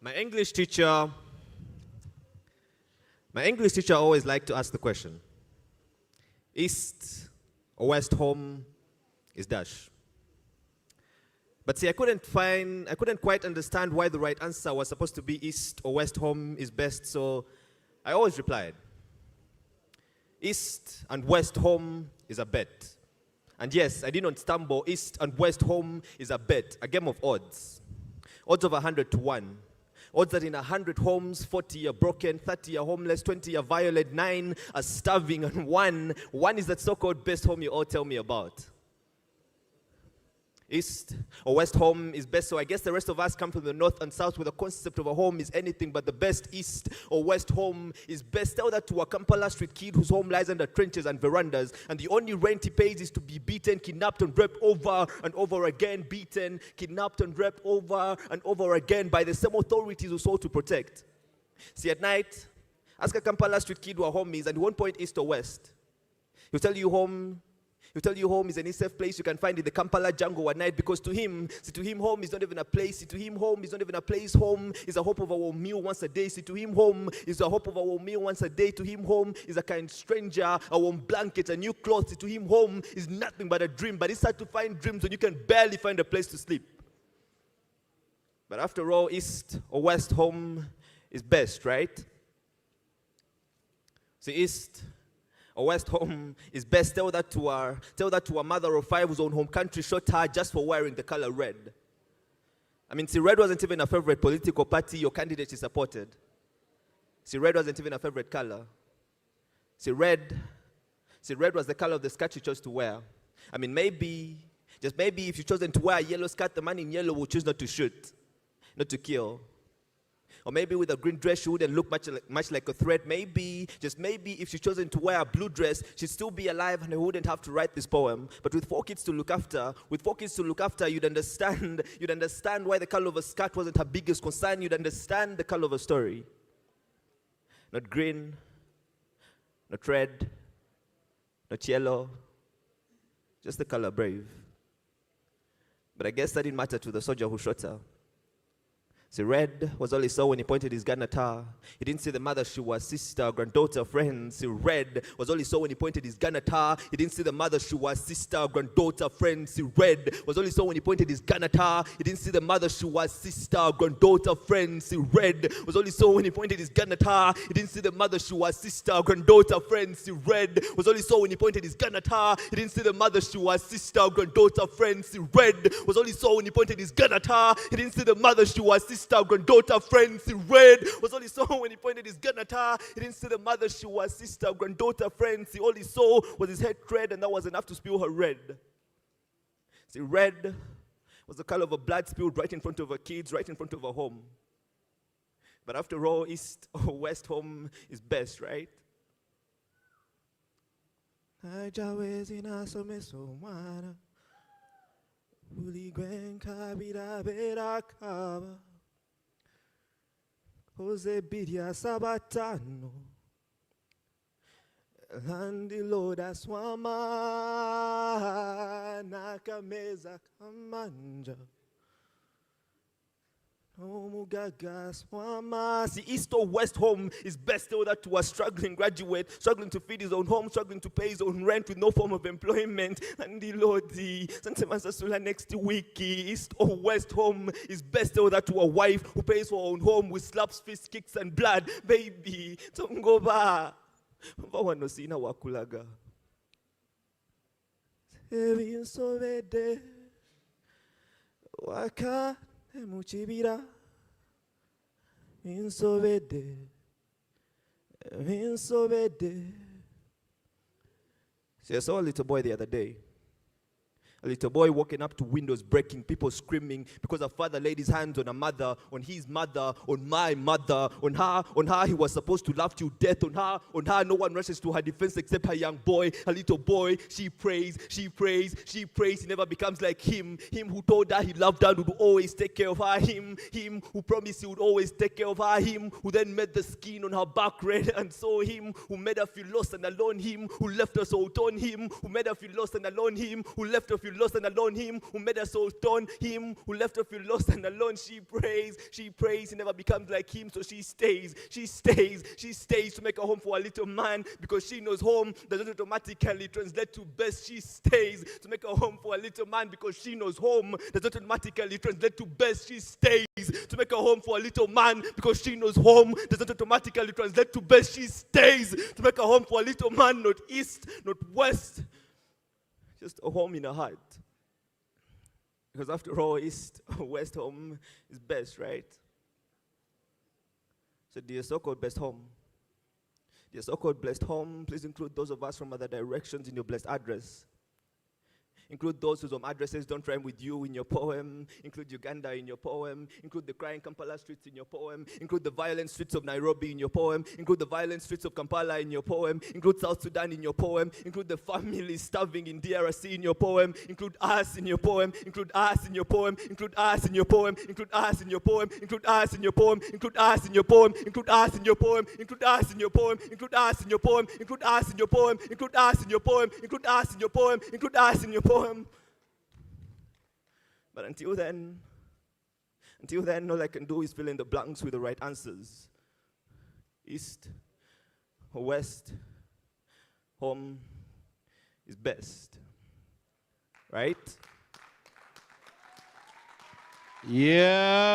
My English teacher always liked to ask the question, East or West home is dash. But see, I couldn't quite understand why the right answer was supposed to be East or West home is best, so I always replied, East and West home is a bet. And yes, I did not stumble. East and West home is a bet, a game of odds. Odds of 100 to 1. Odds that in 100 homes, 40 are broken, 30 are homeless, 20 are violent, 9 are starving, and one is that so-called best home you all tell me about. East or West home is best, so I guess the rest of us come from the north and south where the concept of a home is anything but the best. East or West home is best. Tell that to a Kampala street kid whose home lies under trenches and verandas, and the only rent he pays is to be beaten, kidnapped, and raped over and over again, beaten, kidnapped, and raped over and over again by the same authorities who sought to protect. See, at night, ask a Kampala street kid where home is, and he won't point east or west. He'll tell you home is any safe place you can find in the Kampala jungle at night, because to him, home is not even a place. See, to him, home is not even a place. Home is a hope of a warm meal once a day. See, to him, home is a hope of a warm meal once a day. To him, home is a kind stranger, a warm blanket, a new clothes. See, to him, home is nothing but a dream. But it's hard to find dreams when you can barely find a place to sleep. But after all, East or West home is best, right? See, East or West home is best. Tell that to a mother of 5 whose own home country shot her just for wearing the color red. I mean, see, red wasn't even a favorite political party your candidate she supported. See, red wasn't even a favorite color. See, red was the color of the skirt you chose to wear. I mean, just maybe, if you chosen to wear a yellow skirt, the man in yellow will choose not to shoot, not to kill. Or maybe with a green dress, she wouldn't look much like a threat. Maybe, just maybe, if she'd chosen to wear a blue dress, she'd still be alive and I wouldn't have to write this poem. But with 4 kids to look after, you'd understand why the color of a skirt wasn't her biggest concern. You'd understand the color of a story. Not green, not red, not yellow, just the color brave. But I guess that didn't matter to the soldier who shot her. See, red was all he saw when he pointed his gun at her. He didn't see the mother she was, sister, granddaughter, friend. See, red was all he saw when he pointed his gun at her. He didn't see the mother she was, sister, granddaughter, friend. See, red was all he saw when he pointed his gun at her. He didn't see the mother she was, sister, granddaughter, friend. See, red was all he saw when he pointed his gun at her. He didn't see the mother she was, sister, granddaughter, friend. See, red was all he saw when he pointed his gun at her. He didn't see the mother she was, sister, granddaughter, friend. See, red was all he saw when he pointed his gun at her. He didn't see the mother she was, sister, granddaughter, friend. See, red was all he saw when he pointed his gun at her. He didn't see the mother she was, sister, granddaughter, friend. See, all he saw was his hatred, and that was enough to spill her red. See, red was the color of a blood spilled right in front of her kids, right in front of her home. But after all, East or West home is best, right? Jose bidia sabatano landiloda swama nakameza kamanja See, East or West home is best. Tell that to a struggling graduate, struggling to feed his own home, struggling to pay his own rent with no form of employment. And the Lodi, next week, East or West home is best. Tell that to a wife who pays for her own home with slaps, fists, kicks, and blood. Baby, tongoba. Vawano sina wakulaga. Sevi sovede waka. Muchibira insobede. See, I saw a little boy the other day. A little boy walking up to windows, breaking, people screaming because a father laid his hands on a mother, on his mother, on my mother, on her he was supposed to laugh to death, on her no one rushes to her defense except her young boy, a little boy. She prays, he never becomes like him who told her he loved her and would always take care of her, him who promised he would always take care of her, him who then made the skin on her back red and so him who made her feel lost and alone, him who left her so torn, him who made her feel lost and alone, him who left her feel feel lost and alone. Him who made us all torn. Him who left her feel lost and alone. She prays. He never becomes like him, so she stays to make a home for a little man, because she knows home doesn't automatically translate to best. She stays to make a home for a little man, because she knows home doesn't automatically translate to best. She stays to make a home for a little man, because she knows home doesn't automatically translate to best. She stays to make a home for a little man, not east, not west, just a home in her heart. Because after all, east or west home is best, right? So dear so-called best home, dear so-called blessed home, please include those of us from other directions in your blessed address. Include those whose home addresses don't rhyme with you in your poem. Include Uganda in your poem. Include the crying Kampala streets in your poem. Include the violent streets of Nairobi in your poem. Include the violent streets of Kampala in your poem. Include South Sudan in your poem. Include the families starving in DRC in your poem. Include us in your poem. Include us in your poem. Include us in your poem. Include us in your poem. Include us in your poem. Include us in your poem. Include us in your poem. Include us in your poem. Include us in your poem. Include us in your poem. Include us in your poem. Include us in your poem. Include us in your poem. But until then, all I can do is fill in the blanks with the right answers. East or west, home is best. Right? Yeah.